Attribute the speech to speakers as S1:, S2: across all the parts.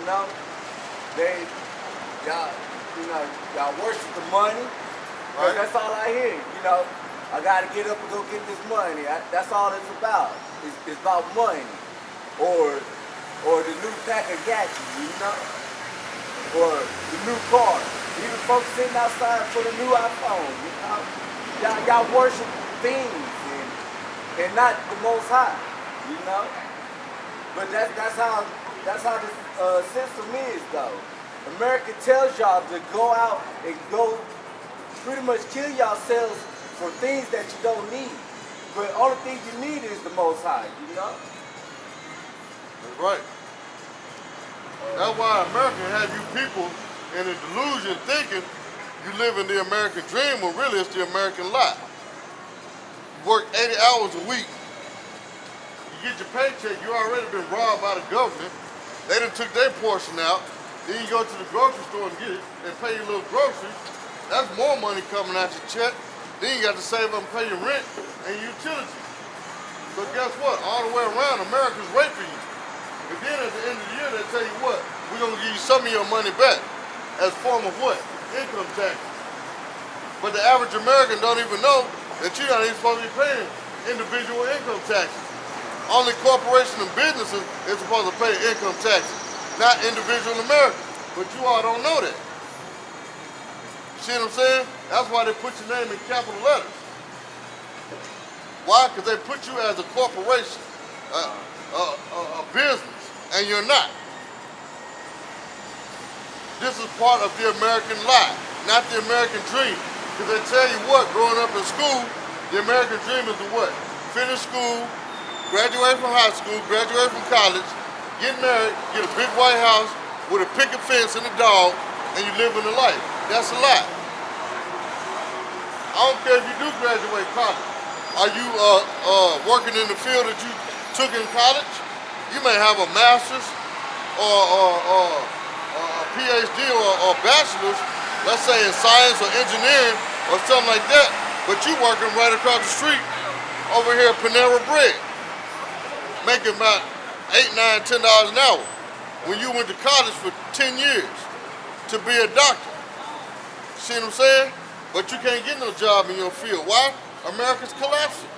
S1: you know. Y'all worship the money. Right. That's all I hear, you know. I gotta get up and go get this money. That's all it's about. It's about money. Or the new pack of gadgets, you know? Or the new car. Even folks sitting outside for the new iPhone, you know? Y'all worship things and not the Most High, you know? But that's how this system is, though. America tells y'all to go out and go pretty much kill yourselves for things that you don't need. But the only thing you need is the Most High, you know?
S2: That's right. That's why America has you people in a delusion thinking you live in the American dream when really it's the American lie. You work 80 hours a week. You get your paycheck, you already been robbed by the government. They done took their portion out. Then you go to the grocery store and get it and pay your little groceries. That's more money coming out your check. Then you got to save up and pay your rent and utilities. But guess what? All the way around, America's raping you. And then at the end of the year, they tell you what? We're going to give you some of your money back as a form of what? Income tax. But the average American don't even know that you're not even supposed to be paying individual income taxes. Only corporations and businesses is supposed to pay income taxes, not individual Americans. But you all don't know that. See what I'm saying? That's why they put your name in capital letters. Why? Because they put you as a corporation, a business, and you're not. This is part of the American lie, not the American dream. Because they tell you what, growing up in school, the American dream is to what? Finish school, graduate from high school, graduate from college, get married, get a big white house with a picket fence and a dog, and you live in the life. That's a lie. I don't care if you do graduate college. Are you working in the field that you took in college? You may have a master's or a PhD or bachelor's, let's say in science or engineering or something like that, but you working right across the street over here at Panera Bread, making about $8, $9, $10 an hour when you went to college for 10 years to be a doctor. See what I'm saying? But you can't get no job in your field. Why? America's collapsing.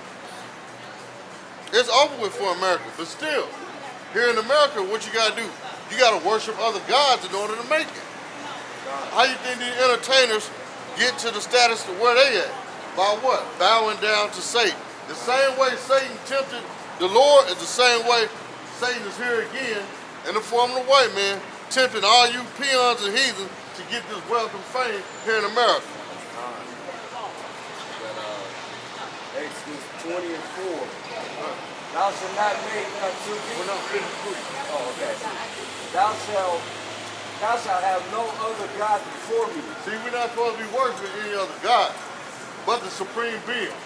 S2: It's over with for America, but still, here in America, what you gotta do? You gotta worship other gods in order to make it. How you think these entertainers get to the status of where they at? By what? Bowing down to Satan. The same way Satan tempted the Lord is the same way Satan is here again in the form of a white man, tempting all you peons and heathens to get this wealth and fame here in America.
S1: Exodus 20 and 4. Thou shalt not make unto thee.
S2: We're not finished free.
S1: Oh, okay. Thou shalt have no other God before me.
S2: See, we're not supposed to be worshiping any other God but the supreme being.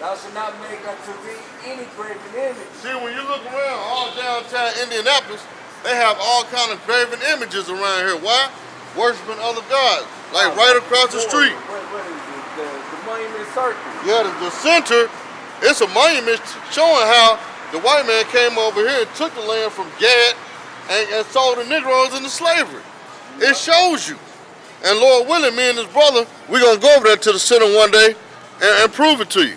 S1: Thou shalt not make unto thee any graven image.
S2: See, when you look around all downtown Indianapolis, they have all kind of graven images around here. Why? Worshiping other gods, like right across the street.
S1: What is it? The monument circle.
S2: Yeah, the center, it's a monument showing how the white man came over here and took the land from Gad and sold the Negroes into slavery. It shows you. And Lord willing, me and his brother, we're going to go over there to the center one day and prove it to you.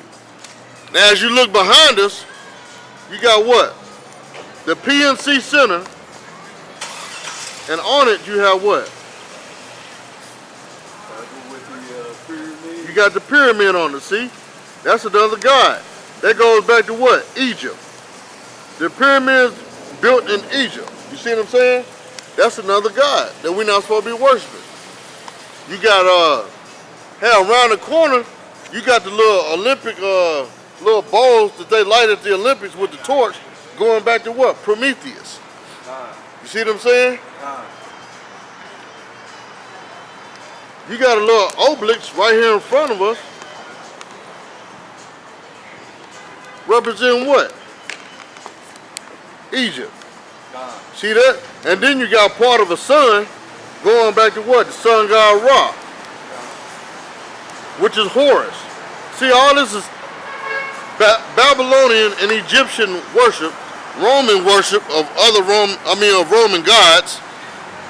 S2: Now, as you look behind us, you got what? The PNC Center, and on it you have what? You got the pyramid on it, see? That's another god. That goes back to what? Egypt. The pyramids built in Egypt. You see what I'm saying? That's another god that we're not supposed to be worshiping. You got, around the corner, you got the little Olympic, little bowls that they light at the Olympics with the torch, going back to what? Prometheus. You see what I'm saying? You got a little obelisk right here in front of us, representing what? Egypt. See that? And then you got part of a sun going back to what? The sun god Ra, which is Horus. See, all this is Babylonian and Egyptian worship Roman worship of Roman gods,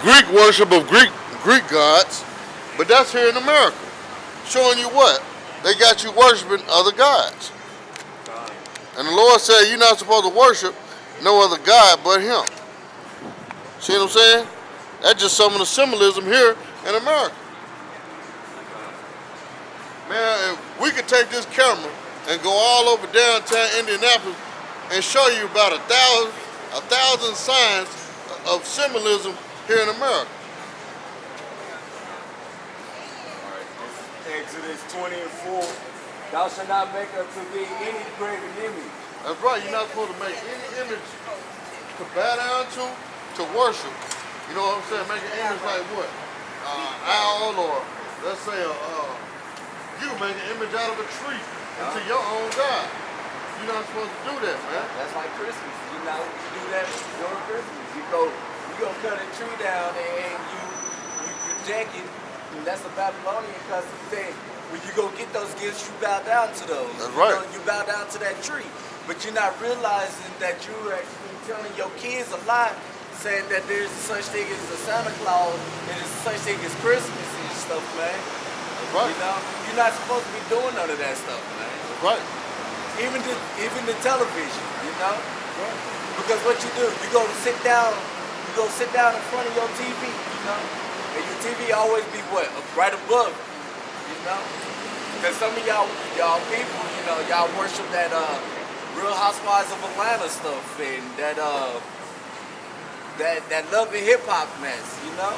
S2: Greek worship of Greek gods, but that's here in America. Showing you what? They got you worshiping other gods. And the Lord said you're not supposed to worship no other God but Him. See what I'm saying? That's just some of the symbolism here in America. Man, if we could take this camera and go all over downtown Indianapolis and show you about a thousand signs of symbolism here in America.
S1: Exodus 20:4. Thou shalt not make unto thee any graven image.
S2: That's right. You're not supposed to make any image to bow down to worship. You know what I'm saying? Make an image like what? Owl, or let's say you make an image out of a tree into your own God. You're not supposed to do that, man.
S1: That's like Christmas. You know, you do that during Christmas. You go cut a tree down and you deck it. And that's a Babylonian custom thing. When you go get those gifts, you bow down to those.
S2: That's right.
S1: You bow down to that tree. But you're not realizing that you're actually telling your kids a lie, saying that there's such thing as a Santa Claus and there's such thing as Christmas and stuff, man.
S2: That's right.
S1: You know, you're not supposed to be doing none of that stuff, man.
S2: That's right.
S1: Even the television, you know. Right. Because what you do, you go sit down in front of your TV, you know. And your TV always be what? Right above, you know? Because some of y'all people, you know, y'all worship that Real Housewives of Atlanta stuff and that Love and Hip Hop mess, you know?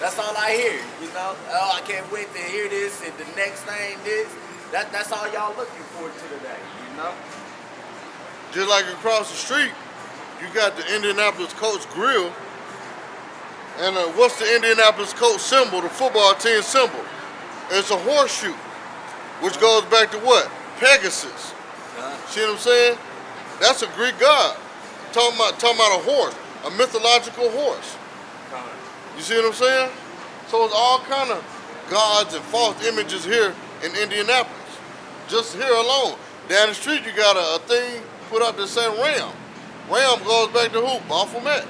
S1: That's all I hear, you know? Oh, I can't wait to hear this and the next thing this. That's all y'all looking forward to today, you know?
S2: Just like across the street, you got the Indianapolis Colts Grill. And what's the Indianapolis Colts symbol, the football team symbol? It's a horseshoe, which goes back to what? Pegasus. See what I'm saying? That's a Greek god. Talking about a horse, a mythological horse. You see what I'm saying? So it's all kind of gods and false images here in Indianapolis. Just here alone. Down the street you got a thing put up that said Ram. Ram goes back to who? Baphomet.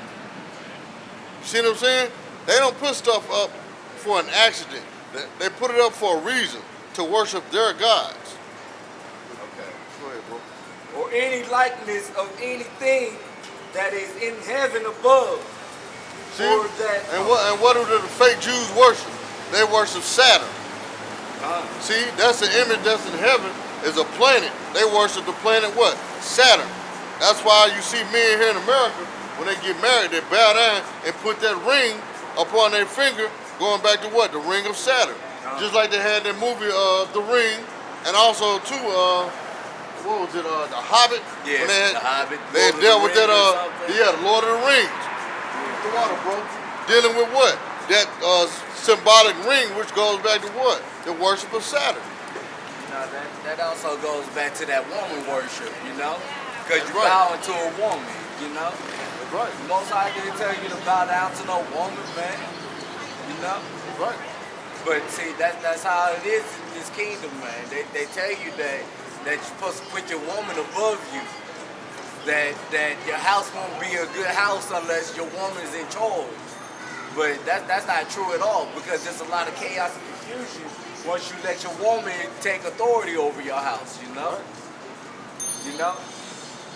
S2: See what I'm saying? They don't put stuff up for an accident. They put it up for a reason, to worship their gods.
S1: Okay.
S2: Go ahead, bro.
S1: Or any likeness of anything that is in heaven above.
S2: See?
S1: Or that,
S2: and what do the fake Jews worship? They worship Saturn. See, that's the image that's in heaven, is a planet. They worship the planet what? Saturn. That's why you see men here in America, when they get married, they bow down and put that ring upon their finger, going back to what? The ring of Saturn. Just like they had that movie, The Ring, and also too, what was it, The Hobbit?
S1: Yeah,
S2: when
S1: The Hobbit.
S2: They had dealt with that, the Lord of the Rings. The water, bro. Dealing with what? That symbolic ring, which goes back to what? The worship of Saturn.
S1: You know, that also goes back to that woman worship, you know? Because you
S2: right.
S1: bow into a woman, you know?
S2: That's right.
S1: The Most High didn't tell you to bow down to no woman, man. You know?
S2: That's right.
S1: But see, that's how it is in this kingdom, man. They tell you that you're supposed to put your woman above you. That your house won't be a good house unless your woman's in charge. But that's not true at all, because there's a lot of chaos and confusion once you let your woman take authority over your house, you know? You know?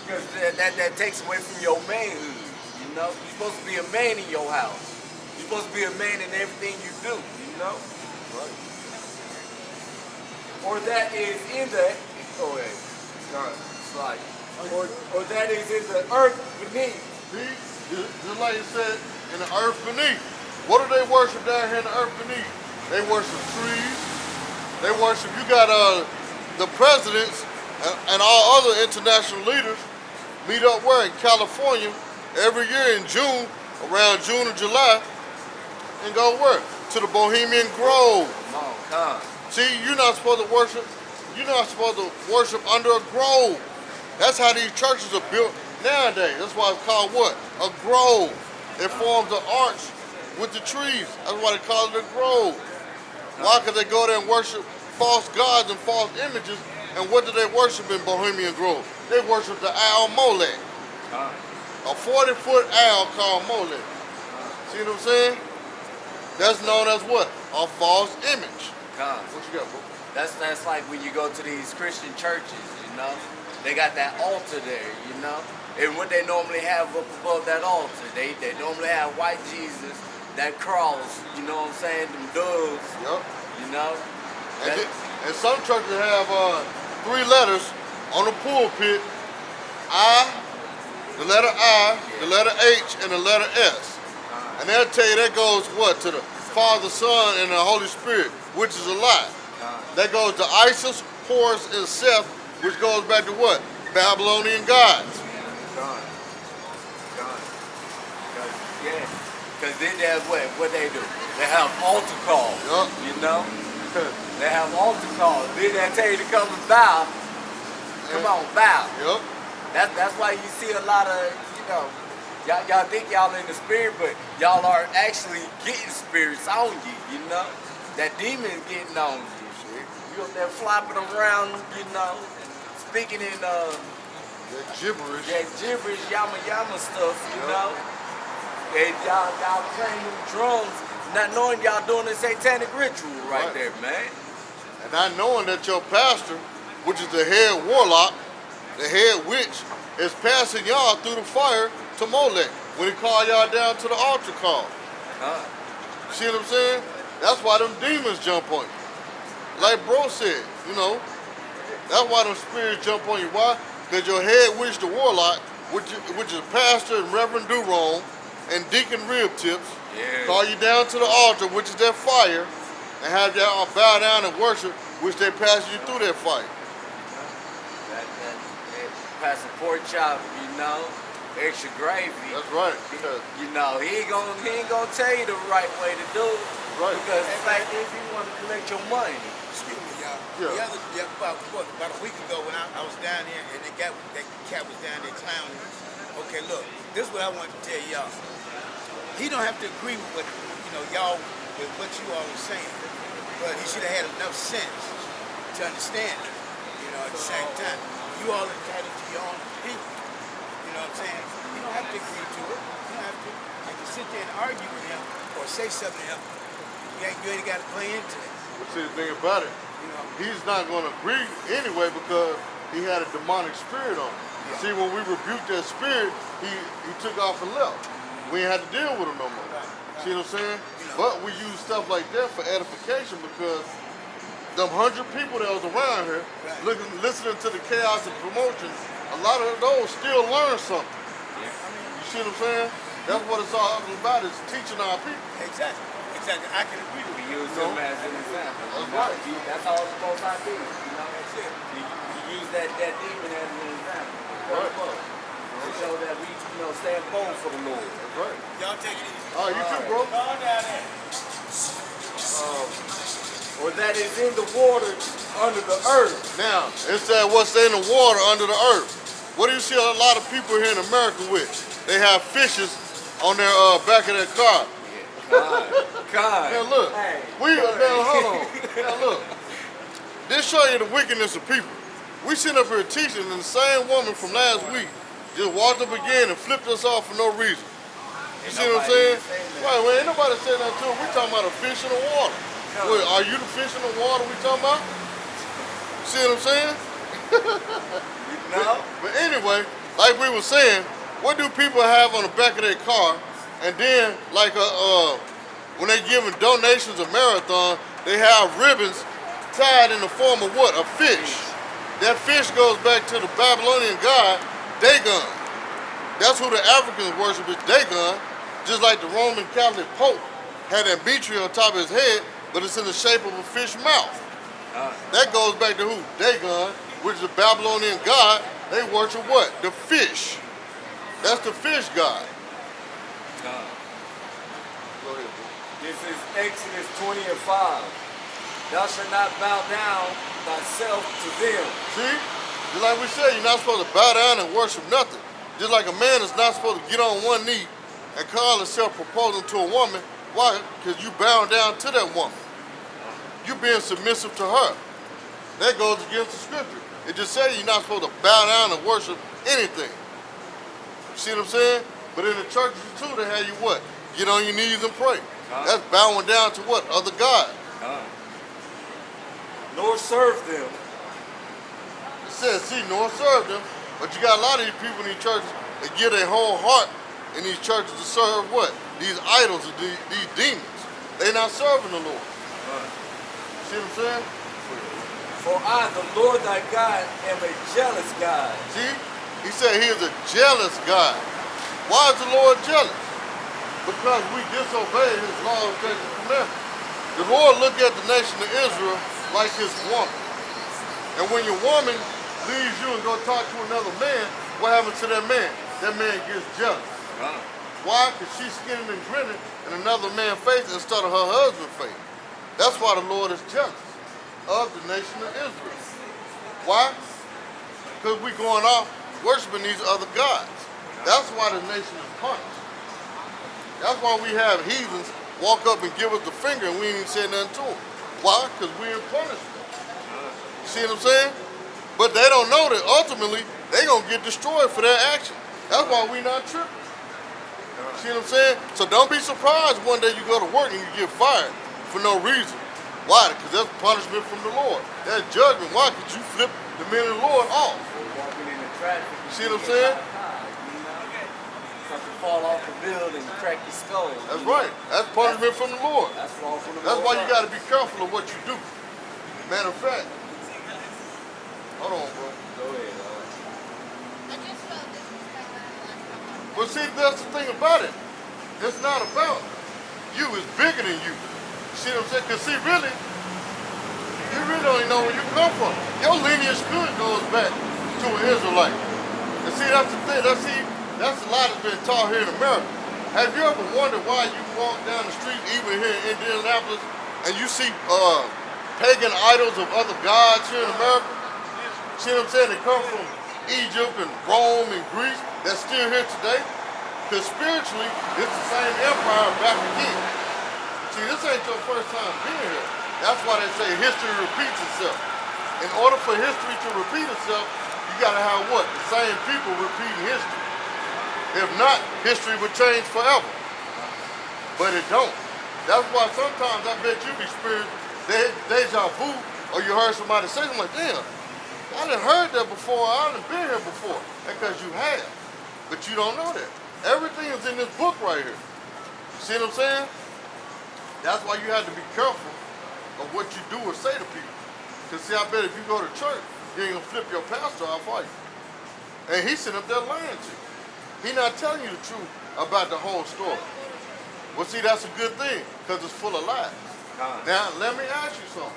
S1: Because that takes away from your manhood, you know? You're supposed to be a man in your house. You're supposed to be a man in everything you do, you know?
S2: Right.
S1: Or that is in the, oh wait, sorry, slide. Or that is in the earth beneath.
S2: See? Just like it said, in the earth beneath. What do they worship down here in the earth beneath? They worship trees. They worship, you got the presidents and all other international leaders meet up where? In California every year in June, around June or July, and go where? To the Bohemian Grove.
S1: Oh, God.
S2: See, you're not supposed to worship under a grove. That's how these churches are built nowadays. That's why it's called what? A grove. It forms an arch with the trees. That's why they call it a grove. Why? Because they go there and worship false gods and false images. And what do they worship in Bohemian Grove? They worship the Owl Molech. A 40-foot owl called Molech. See what I'm saying? That's known as what? A false image. What you got, bro?
S1: That's like when you go to these Christian churches, you know? They got that altar there, you know? And what they normally have up above that altar, they normally have white Jesus, that cross, you know what I'm saying? Them doves,
S2: Yep.
S1: you know?
S2: And some churches have 3 letters on the pulpit. I, the letter I, the letter H, and the letter S. And they'll tell you that goes what? To the Father, Son, and the Holy Spirit, which is a lie. That goes to Isis, Horus, and Seth, which goes back to what? Babylonian gods.
S1: Yeah. Because then that's what they do. They have altar calls, you know? They have altar calls. Then they tell you to come and bow. Come on, bow.
S2: Yep.
S1: That's why you see a lot of, you know, y'all think y'all in the spirit, but y'all are actually getting spirits on you, you know? That demon getting on you. You up there flopping around, you know, speaking in
S2: that gibberish.
S1: That gibberish, yama yama stuff, you know? And y'all playing them drums, not knowing y'all doing a satanic ritual right there, man.
S2: And not knowing that your pastor, which is the head warlock, the head witch, is passing y'all through the fire to Molech when he called y'all down to the altar call. See what I'm saying? That's why them demons jump on you. Like bro said, you know, that's why them spirits jump on you. Why? Because your head witch, the warlock, which is Pastor and Reverend Durone and Deacon Rib Tips, call you down to the altar, which is their fire, and have y'all bow down and worship, which they pass you through that fire.
S1: Passing pork chop, you know, extra gravy.
S2: That's right.
S1: You know, he ain't gonna tell you the right way to do it.
S2: Right.
S1: Because the fact is, he want to collect your money.
S3: Excuse me, y'all. About a week ago when I was down there and that cat was down there clowning. Okay, look, this is what I want to tell y'all. He don't have to agree with what what you all are saying, but he should have had enough sense to understand it. You know, at the same time, you all entitled to your own opinion. You know what I'm saying? You don't have to agree to it. You don't have to. I can sit there and argue with him or say something to him. You ain't got to play into it.
S2: But see, the thing about it, he's not going to agree anyway because he had a demonic spirit on him. See, when we rebuked that spirit, he took off and left. We ain't had to deal with him no more. See what I'm saying? But we use stuff like that for edification because them 100 people that was around here listening to the chaos and promotion, a lot of those still learn something. You see what I'm saying? That's what it's all about, is teaching our people.
S3: Exactly. I can agree with you.
S1: We use him as an example.
S2: That's right.
S1: That's all it's supposed to be. You know, that's it. You use that demon as an example.
S2: Right.
S1: To show that we, stand bold for the Lord.
S2: That's right.
S3: Y'all take it easy.
S2: Oh, you too, bro.
S3: Go down there.
S1: Or that is in the water under the earth.
S2: Now, it said what's in the water under the earth. What do you see a lot of people here in America with? They have fishes on their back of their car.
S1: God.
S2: Now look,
S1: Hey,
S2: now hold on. Now look, this show you the wickedness of people. We sitting up here teaching, and the same woman from last week just walked up again and flipped us off for no reason. You see what I'm saying? Right, well, ain't nobody saying that to her. We talking about a fish in the water. Wait, are you the fish in the water we talking about? See what I'm saying?
S1: No.
S2: But anyway, like we were saying, what do people have on the back of their car? And then, like when they giving donations of marathon, they have ribbons tied in the form of what? A fish. That fish goes back to the Babylonian god Dagon. That's who the Africans worship, is Dagon. Just like the Roman Catholic Pope had that beetree on top of his head, but it's in the shape of a fish mouth. That goes back to who? Dagon, which is the Babylonian god. They worship what? The fish. That's the fish god. Go ahead, bro.
S1: This is Exodus 20 and 5. Thou shalt not bow down thyself to them.
S2: See? Just like we said, you're not supposed to bow down and worship nothing. Just like a man is not supposed to get on one knee and call himself proposing to a woman. Why? Because you bow down to that woman. You being submissive to her. That goes against the scripture. It just says you're not supposed to bow down and worship anything. See what I'm saying? But in the churches too, they have you what? Get on your knees and pray. That's bowing down to what? Other gods.
S1: Nor serve them.
S2: It says, see, nor serve them. But you got a lot of these people in these churches that give their whole heart in these churches to serve what? These idols, these demons. They're not serving the Lord. See what I'm saying?
S1: For I, the Lord thy God, am a jealous God.
S2: See? He said he is a jealous God. Why is the Lord jealous? Because we disobey his laws, statutes, and commandments. The Lord looked at the nation of Israel like his woman. And when your woman leaves you and go talk to another man, what happens to that man? That man gets jealous. Why? Because she's skinning and grinning in another man's face instead of her husband's face. That's why the Lord is jealous of the nation of Israel. Why? Because we're going off worshiping these other gods. That's why the nation is punished. That's why we have heathens walk up and give us the finger and we ain't even say nothing to them. Why? Because we're in punishment. See what I'm saying? But they don't know that ultimately they're going to get destroyed for their action. That's why we're not tripping. See what I'm saying? So don't be surprised one day you go to work and you get fired for no reason. Why? Because that's punishment from the Lord. That's judgment. Why? Because you flip the men of the Lord off.
S1: Walking in the traffic.
S2: See what I'm saying?
S1: Something fall off the building and crack your skull.
S2: That's right. That's punishment from the Lord.
S1: That's wrong from the Lord.
S2: That's why you got to be careful of what you do. Matter of fact. Hold on, bro.
S1: Go ahead.
S4: I just felt disrespect.
S2: Well, see, that's the thing about it. It's not about you. It's bigger than you. See what I'm saying? Because see, really, you really don't even know where you come from. Your lineage good goes back to an Israelite. And see, that's the thing. That's a lot that's been taught here in America. Have you ever wondered why you walk down the street, even here in Indianapolis, and you see pagan idols of other gods here in America? See what I'm saying? They come from Egypt and Rome and Greece. They're still here today. Because spiritually, it's the same empire back again. See, this ain't your first time being here. That's why they say history repeats itself. In order for history to repeat itself, you gotta have what? The same people repeating history. If not, history would change forever. But it don't. That's why sometimes I bet you experience deja vu, or you heard somebody say something like, damn, I done heard that before, I done been here before. Because you have. But you don't know that. Everything is in this book right here. See what I'm saying? That's why you have to be careful of what you do or say to people. Because see, I bet if you go to church, you ain't gonna flip your pastor off, are you? And he's sitting up there lying to you. He's not telling you the truth about the whole story. Well, see, that's a good thing, because it's full of lies. Now, let me ask you something.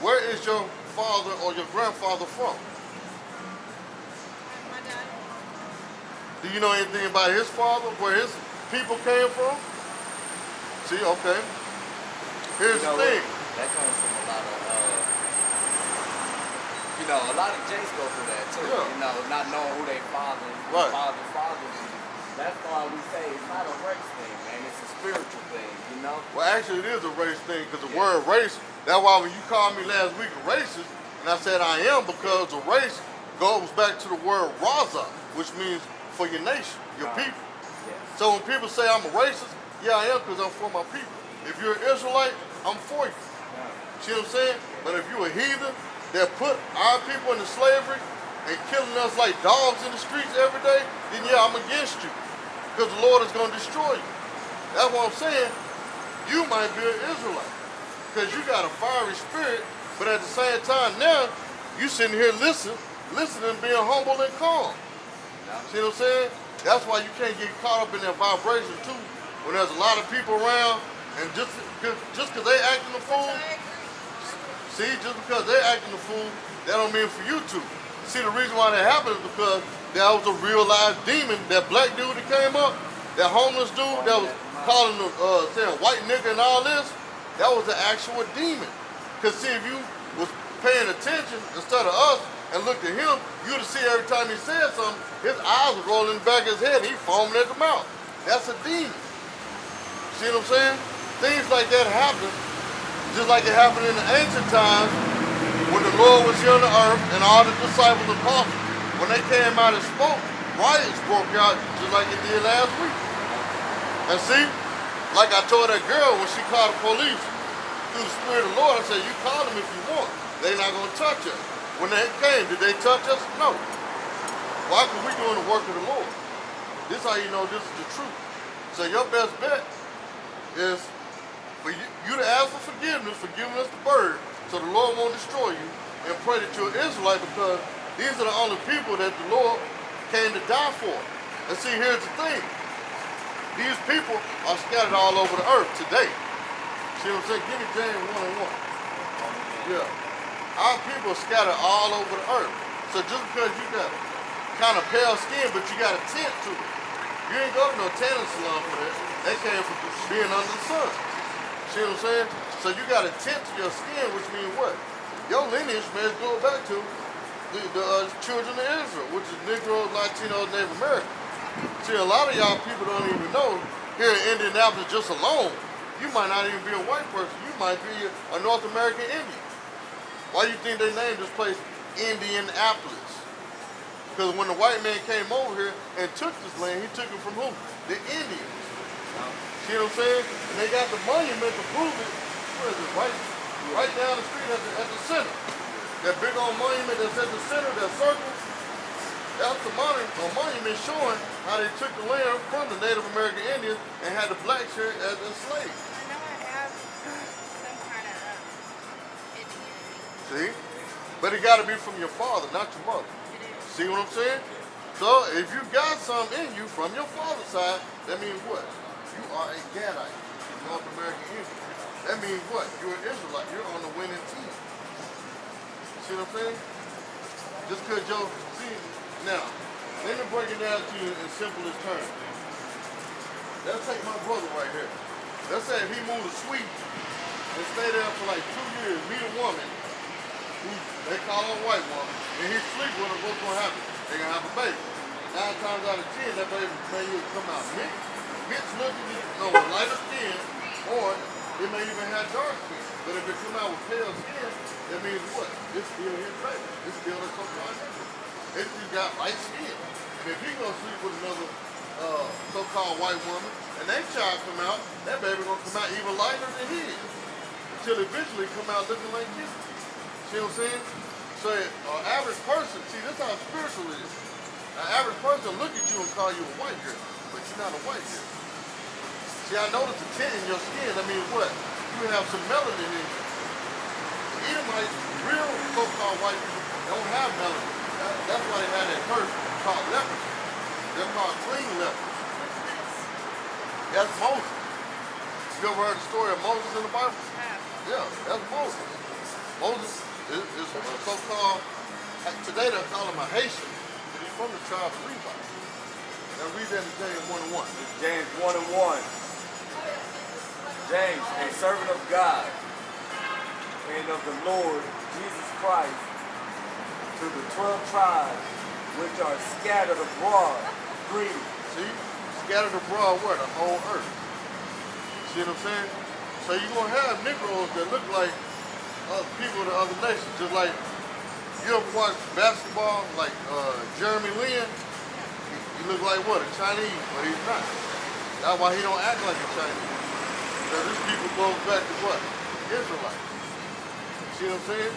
S2: Where is your father or your grandfather from?
S4: My dad.
S2: Do you know anything about his father, where his people came from? See, okay. Here's the thing.
S1: That comes from a lot of, a lot of Jays go through that too.
S2: Yeah.
S1: Not knowing who their fathers,
S2: Right.
S1: fathers. That's why we say it's not a race thing, man. It's a spiritual thing,
S2: Well, actually, it is a race thing, because the word race, that's why when you called me last week a racist, and I said I am, because the race goes back to the word raza, which means for your nation, your people.
S1: Yeah.
S2: So when people say I'm a racist, yeah, I am, because I'm for my people. If you're an Israelite, I'm for you. See what I'm saying? But if you're a heathen that put our people into slavery and killing us like dogs in the streets every day, then yeah, I'm against you. Because the Lord is going to destroy you. That's what I'm saying. You might be an Israelite. Because you got a fiery spirit, but at the same time now, you sitting here listening, being humble and calm. See what I'm saying? That's why you can't get caught up in that vibration too, when there's a lot of people around, and just because they acting a fool, see, just because they acting a fool, that don't mean for you to. See, the reason why that happened is because there was a real live demon, that black dude that came up, that homeless dude that was calling them, saying white nigga and all this, that was an actual demon. Because see, if you was paying attention instead of us and looked at him, you would see every time he said something, his eyes were rolling in the back of his head, he foaming at the mouth. That's a demon. See what I'm saying? Things like that happen, just like it happened in the ancient times when the Lord was here on the earth and all the disciples and apostles, when they came out and spoke, riots broke out just like it did last week. And see, like I told that girl when she called the police, through the Spirit of the Lord, I said, you call them if you want. They're not going to touch us. When they came, did they touch us? No. Why? Because we're doing the work of the Lord. This is how you know this is the truth. So your best bet is for you to ask for forgiveness for giving us the bird so the Lord won't destroy you, and pray that you're an Israelite, because these are the only people that the Lord came to die for. And see, here's the thing. These people are scattered all over the earth today. See what I'm saying? Give me James 1:1. Yeah. Our people are scattered all over the earth. So just because you got kind of pale skin, but you got a tint to it, you ain't go to no tanning salon for that. They came from being under the sun. See what I'm saying? So you got a tint to your skin, which means what? Your lineage may go back to the children of Israel, which is Negroes, Latinos, Native Americans. See, a lot of y'all people don't even know, here in Indianapolis just alone, you might not even be a white person. You might be a North American Indian. Why do you think they named this place Indianapolis? Because when the white man came over here and took this land, he took it from who? The Indians. See what I'm saying? And they got the monument to prove it. Where is it? Right down the street at the center. That big old monument that's at the center, that circle, that's the monument showing how they took the land from the Native American Indians and had the blacks here as slaves.
S4: I know I have some kind of
S2: See?
S4: Indian.
S2: But it got to be from your father, not your mother.
S4: It is.
S2: See what I'm saying? So if you got something in you from your father's side, that means what? You are a Gadite, North American Indian. That means what? You're an Israelite. You're on the winning team. See what I'm saying? Just because see, now, let me break it down to you in simplest terms. Let's take my brother right here. Let's say if he moved to Sweden and stayed there for like 2 years, meet a woman, who they call her a white woman, and he sleep with her, what's going to happen? They're going to have a baby. 9 times out of 10, that baby may either come out mixed looking, lighter skin, or it may even have dark skin. But if it come out with pale skin, that means what? It's still his baby. It's still a so-called nigga. If you got light skin, and if he gonna sleep with another so-called white woman, and that child come out, that baby gonna come out even lighter than his, until eventually come out looking like you. See what I'm saying? So an average person, see, this is how spiritual it is. An average person look at you and call you a white girl, but you're not a white girl. See, I noticed the tint in your skin. That means what? You have some melanin in you. Edomites, real so-called white people, don't have melanin. That's why they had that curse called leprosy. They're called clean lepers. That's Moses. You ever heard the story of Moses in the Bible? Yeah, that's Moses. Moses is a so-called, today they call him a Haitian, but he's from the tribe of Levi. Now read that in James 1:1.
S1: It's James 1:1. James, a servant of God and of the Lord Jesus Christ, to the 12 tribes which are scattered abroad, greeting.
S2: See? Scattered abroad where? The whole earth. See what I'm saying? So you're going to have Negroes that look like people of the other nations. Just like, you ever watch basketball, like Jeremy Lin? He look like what? A Chinese, but he's not. That's why he don't act like a Chinese. Because these people goes back to what? Israelites. See what I'm saying?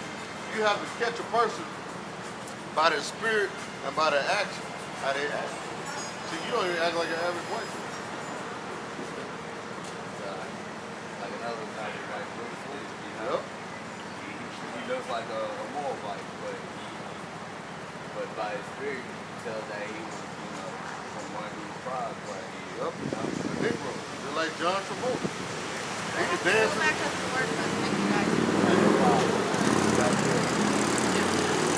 S2: You have to catch a person by their spirit and by their action, how they act. See, you don't even act like an average white person.
S1: Like another kind of like Bruce Lee, you know?
S2: Yep.
S1: He looks like a Moabite, but by his spirit, you can tell that he was, from one of these tribes right here.
S2: Yep. The Negro. Just like John Travolta. He can
S4: Go
S2: dance.
S4: back up to work, but thank you guys.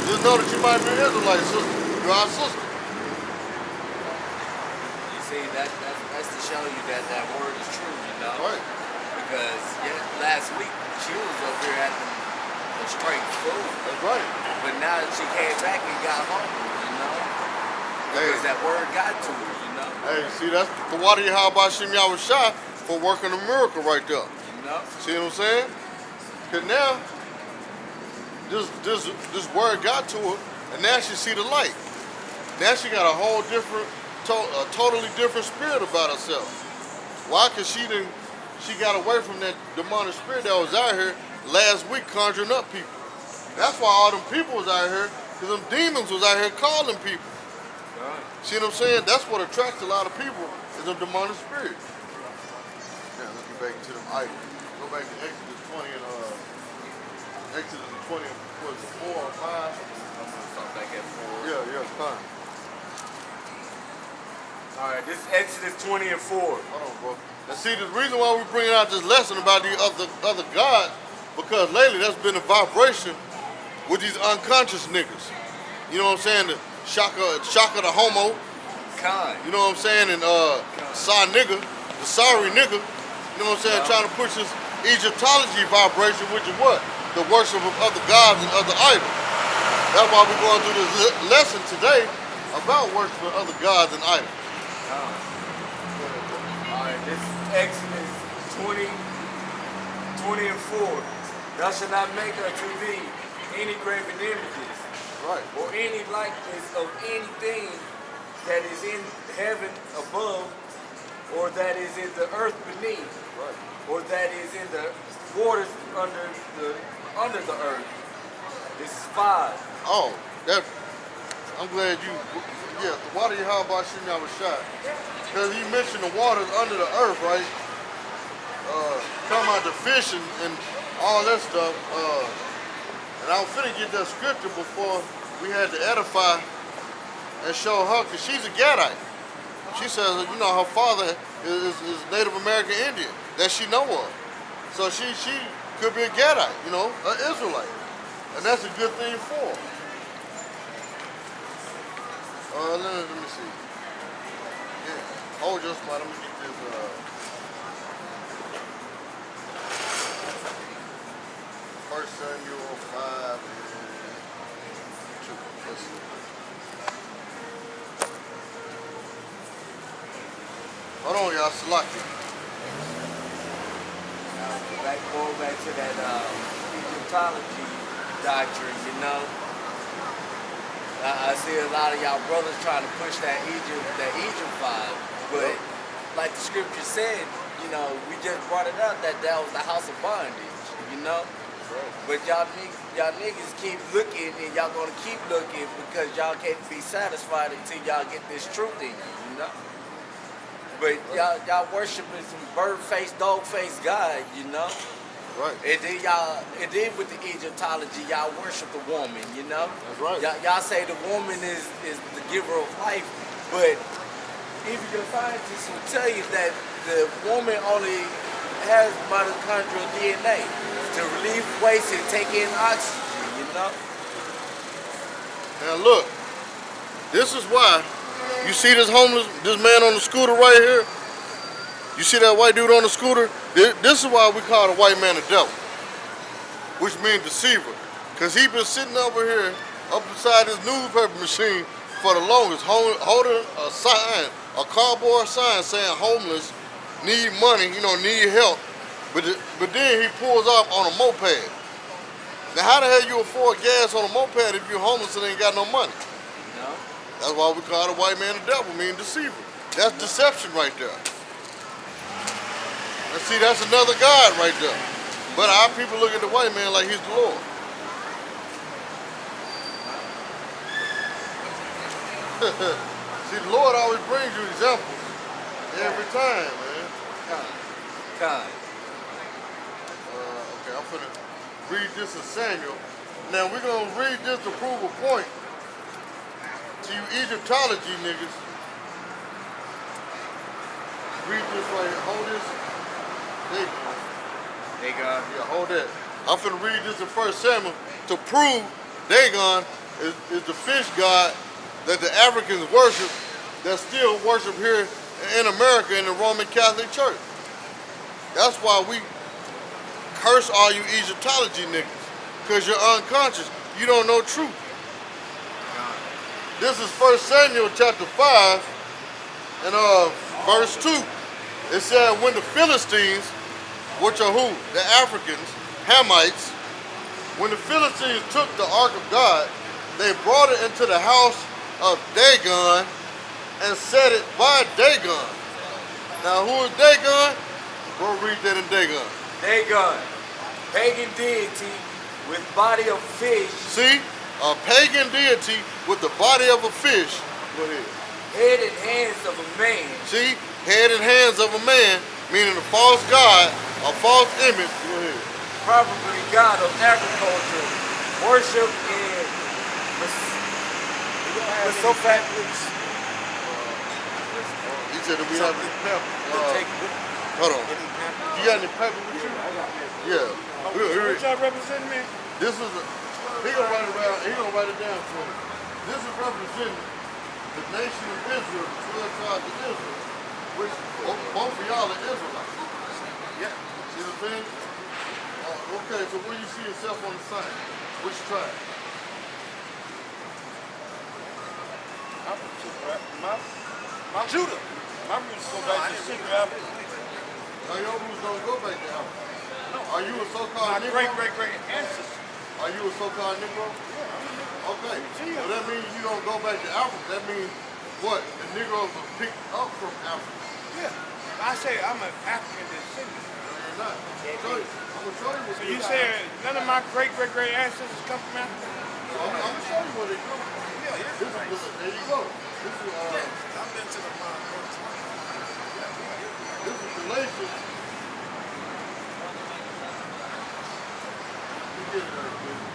S2: Just know that you might be an Israelite, sister. You're our sister.
S1: You see, that's to show you that that word is true, you know?
S2: Right.
S1: Because last week she was over here acting a straight fool.
S2: That's right.
S1: But now that she came back and got home, you know? Because that word got to her, you know?
S2: Hey, see, that's the water YAHAWASHI for working a miracle right there.
S1: You know?
S2: See what I'm saying? Because now, this word got to her, and now she see the light. Now she got a whole different, totally different spirit about herself. Why? Because she got away from that demonic spirit that was out here last week conjuring up people. That's why all them people was out here, because them demons was out here calling people. See what I'm saying? That's what attracts a lot of people, is them demonic spirits. Now let's get back into them items. Go back to Exodus 20 and Exodus 20 was it 4 or 5?
S1: I'm gonna start back at 4.
S2: Yeah, it's fine.
S1: All right, this is Exodus 20 and 4.
S2: Hold on, bro. And see, the reason why we're bringing out this lesson about these other gods, because lately that's been a vibration with these unconscious niggas. You know what I'm saying? The Shaka the homo. You know what I'm saying? And Sa nigga, the sorry nigga. You know what I'm saying? Trying to push this Egyptology vibration, which is what? The worship of other gods and other idols. That's why we're going through this lesson today about worshiping other gods and idols.
S1: Alright, this is Exodus 20 and 4. Thou shalt not make unto thee any graven images,
S2: Right.
S1: or any likeness of anything that is in heaven above, or that is in the earth beneath,
S2: Right.
S1: or that is in the waters under the earth. This is 5.
S2: Oh, I'm glad you, why do YAHAWASHI shot? Because he mentioned the waters under the earth, right? Talking about the fish and all that stuff. And I was finna get that scripture before we had to edify and show her, because she's a Gadite. She says, you know, her father is Native American Indian that she know of. So she could be a Gadite, you know, an Israelite. And that's a good thing for her. Let me see. Yeah. Hold your spot. Let me get this. First Samuel 5 and 2. Let's see. Hold on, y'all. Select it.
S1: Going back to that Egyptology doctrine, you know. I see a lot of y'all brothers trying to push that Egypt vibe, but like the scripture said, you know, we just brought it up that was the house of bondage, you know. But y'all niggas keep looking, and y'all gonna keep looking because y'all can't be satisfied until y'all get this truth in you know. But y'all worshiping some bird-faced, dog-faced God, you know.
S2: Right.
S1: And then with the Egyptology, y'all worship the woman, you know?
S2: That's right.
S1: Y'all say the woman is the giver of life, but even your scientists will tell you that the woman only has mitochondrial DNA to relieve waste and take in oxygen, you know?
S2: Now look, this is why you see this man on the scooter right here. You see that white dude on the scooter? This is why we call the white man the devil, which means deceiver. Because he been sitting over here, up beside his newspaper machine for the longest, holding a sign, a cardboard sign saying homeless, need money, you know, need help. But then he pulls off on a moped. Now how the hell you afford gas on a moped if you're homeless and ain't got no money?
S1: No.
S2: That's why we call the white man the devil, meaning deceiver. That's deception right there. And see, that's another God right there. But our people look at the white man like he's the Lord. See, the Lord always brings you examples every time, man.
S1: Kind.
S2: Okay, I'm finna read this in Samuel. Now, we're gonna read this to prove a point to you Egyptology niggas. Read this right here. Hold this.
S1: Dagon.
S2: Yeah, hold that. I'm finna read this in 1 Samuel to prove Dagon is the fish god that the Africans worship, that still worship here in America in the Roman Catholic Church. That's why we curse all you Egyptology niggas, because you're unconscious. You don't know truth. This is 1 Samuel chapter 5 and verse 2. It said, when the Philistines, which are who? The Africans, Hamites, when the Philistines took the ark of God, they brought it into the house of Dagon and set it by Dagon. Now, who is Dagon? Go read that in Dagon.
S1: Dagon, pagan deity with body of fish.
S2: See? A pagan deity with the body of a fish. Go ahead.
S1: Head and hands of a man.
S2: See? Head and hands of a man, meaning a false god, a false image. Go ahead.
S1: Probably god of agriculture. Worship in Mesopotamia.
S2: He said that we have any pepper. Hold on. You got any pepper with you? Yeah.
S3: What y'all representing, man?
S2: This is he gonna write it around, he gonna write it down for me. This is representing the nation of Israel, the 12 tribes of Israel, which both of y'all are Israelites. Yeah. See what I'm saying? Okay, so where you see yourself on the sign? Which tribe?
S3: My Judah. My roots go back to Central Africa.
S2: Now your roots don't go back to Africa.
S3: No.
S2: Are you a so-called
S3: My
S2: Negro?
S3: great ancestor.
S2: Are you a so-called Negro?
S3: Yeah, I'm a Negro.
S2: Okay. So that means you don't go back to Africa. That means what? The Negroes were picked up from Africa.
S3: Yeah. I say I'm an African descendant.
S2: No, you're not. I'm gonna show you what
S3: So you say none of my great ancestors come from Africa?
S2: I'm gonna show you where they come from.
S3: Yeah, yeah.
S2: There you go. This is
S3: I've been to the
S2: this is Galatians. You get it right, dude.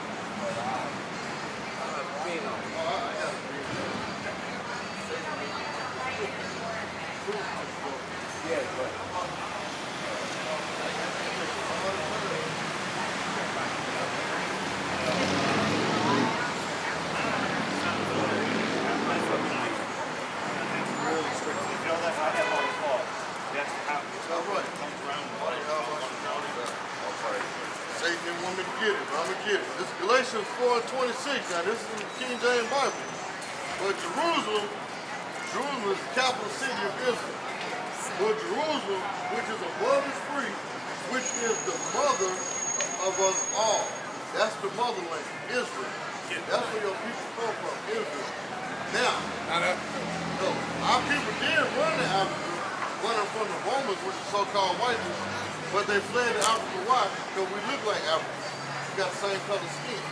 S1: Yeah, but
S2: Satan didn't want me to get it, but I'm going to get it. This is Galatians 4:26. Now, this is in the King James Bible. But Jerusalem is the capital city of Israel. But Jerusalem, which is above is free, which is the mother of us all. That's the motherland, Israel. That's where your people come from, Israel. Now, no, our people did run to Africa, running from the Romans, which is so-called white people. But they fled to Africa. Why? Because we look like Africans. We got the same color skin.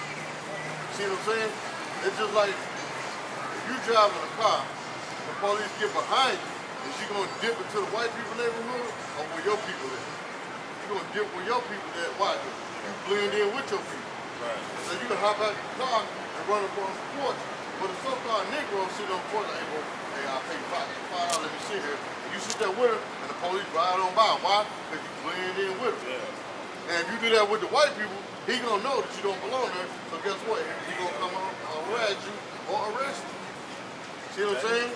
S2: See what I'm saying? It's just like if you driving a car, the police get behind you, is you gonna dip into the white people neighborhood or where your people at? You gonna dip where your people at? Why? You blend in with your people. Right. So you can hop out the car and run up on the porch. But the so-called Negro sit on the porch like, hey, I'll pay $5, let me sit here. You sit there with her, and the police ride on by. Why? Because you blend in with them. Yeah. And if you do that with the white people, he gonna know that you don't belong there. So guess what? He gonna come on harass you or arrest you. See what I'm saying?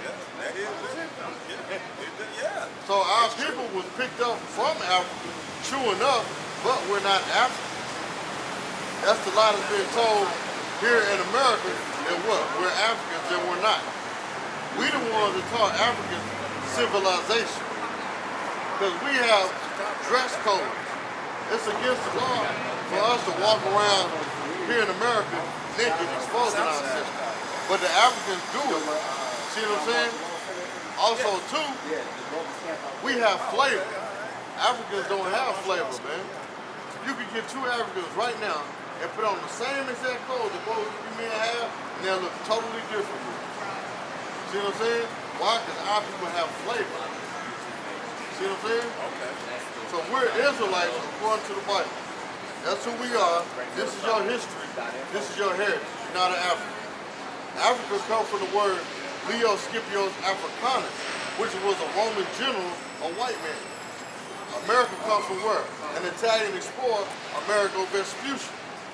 S3: Yeah.
S2: So our people was picked up from Africa, true enough, but we're not African. That's the lie that's being told here in America, that what? We're Africans and we're not. We the ones that taught Africans civilization. Because we have dress codes. It's against the law for us to walk around here in America naked, exposing ourselves. But the Africans do it. See what I'm saying? Also, too, we have flavor. Africans don't have flavor, man. You can get two Africans right now and put on the same exact clothes that both of you men have, and they'll look totally different. See what I'm saying? Why? Because our people have flavor. See what I'm saying? Okay. So we're Israelites according to the Bible. That's who we are. This is your history. This is your heritage. You're not an African. Africa comes from the word Leo Scipio's Africanus, which was a Roman general, a white man. America comes from where? An Italian explorer, Amerigo Vespucci.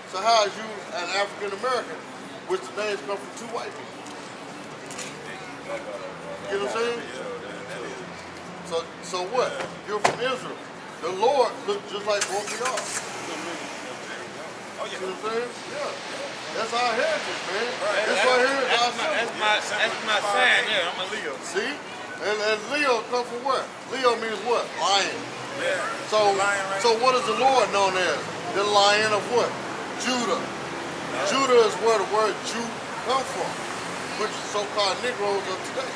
S2: So how is you an African American, which the names come from two white people? You know what I'm saying? So what? You're from Israel. The Lord looked just like both of y'all. You know what I'm saying? Yeah. That's our heritage, man. This right here is our symbol.
S3: That's my sign there. I'm a Leo.
S2: See? And Leo come from where? Leo means what? Lion.
S3: Yeah.
S2: So what is the Lord known as? The Lion of what? Judah. Judah is where the word Jew come from. which is so-called Negroes of today.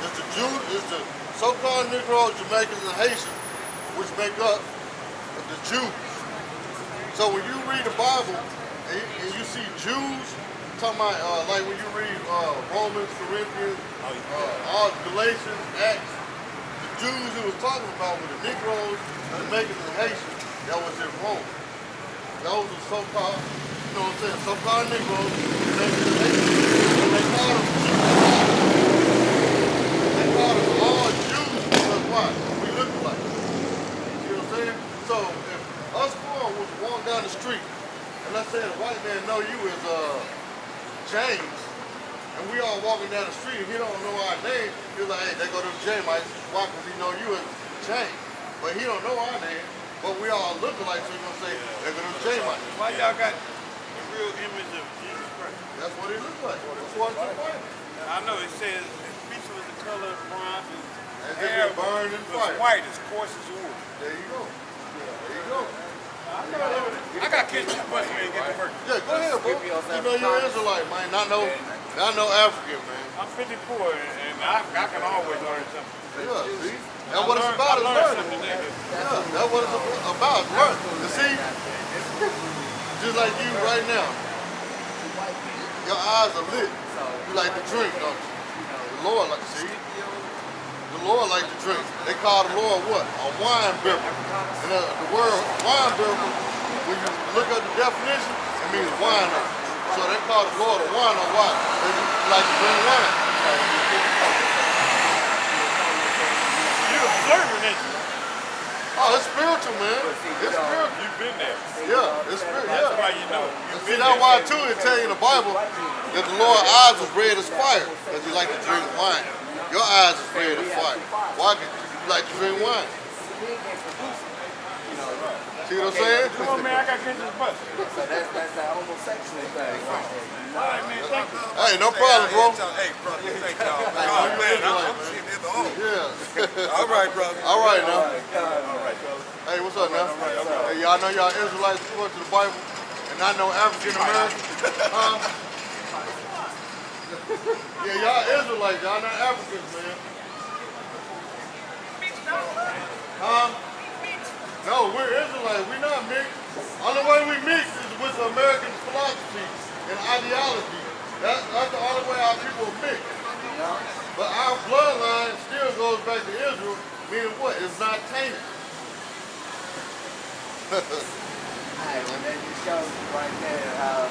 S2: It's the Jews, it's the so-called Negroes, Jamaicans, and Haitians, which make up the Jews. So when you read the Bible and you see Jews, talking about like when you read Romans, Corinthians, all Galatians, Acts, the Jews it was talking about were the Negroes, Jamaicans, and Haitians that was in Rome. Those are so-called, you know what I'm saying, so-called Negroes, Jamaicans, and Haitians. And they call them all Jews because why? We look alike. You know what I'm saying? So if us four was walking down the street, and let's say a white man know you as James, and we all walking down the street, and he don't know our name, he's like, hey, they go to James. Why? Because he know you as James. But he don't know our name, but we all look alike, so he's going to say, they go to James.
S3: Why y'all got the real image of Jesus Christ?
S2: That's what he looks like. That's what it's like.
S3: I know it says his speech was the color of bronze,
S2: And
S3: his hair
S2: burned in
S3: was
S2: fire.
S3: white, as coarse as wool.
S2: There you go. There you go.
S3: I got kids in the bus when they get to work.
S2: Yeah, go ahead, bro. You know you're Israelite, man. Not no African, man.
S3: I'm 54 and I can always learn something.
S2: Yeah, see? That's what it's about, is learning. Yeah, that's what it's about, learn. You see? Just like you right now. Your eyes are lit. You like to drink, don't you? The Lord like to see. The Lord like to drink. They call the Lord what? A wine bearer. And the word wine bearer, when you look at the definition, it means wine. So they call the Lord a wine or why? They like to drink wine.
S3: You're observing it.
S2: Oh, it's spiritual, man. It's spiritual.
S3: You've been there.
S2: Yeah, it's spiritual.
S3: That's
S2: Yeah.
S3: why you know.
S2: And see, that's why too it tell you in the Bible that the Lord's eyes was red as fire because he like to drink wine. Your eyes is red as fire. Why? Because you like to drink wine. See what I'm saying?
S3: Come on, man, I got kids in the bus.
S1: So that's that homosexual thing.
S3: All right, man, thank you.
S2: Hey, no problem, bro.
S3: Hey, brother, thank y'all.
S2: Hey,
S3: Oh,
S2: you
S3: man,
S2: Israelite,
S3: I'm
S2: man.
S3: sitting at the home.
S2: Yeah.
S3: All right, brother.
S2: All right, now.
S3: All right, fellas.
S2: Hey, what's up, now? Hey, y'all know y'all Israelites according to the Bible, and I know African American. Yeah, y'all Israelites, y'all not Africans, man. No, we're Israelites. We're not mixed. Only way we mix is with the American philosophy and ideology. That's the only way our people mix. But our bloodline still goes back to Israel, meaning what? It's not tainted.
S1: Hey, well, that just shows right there how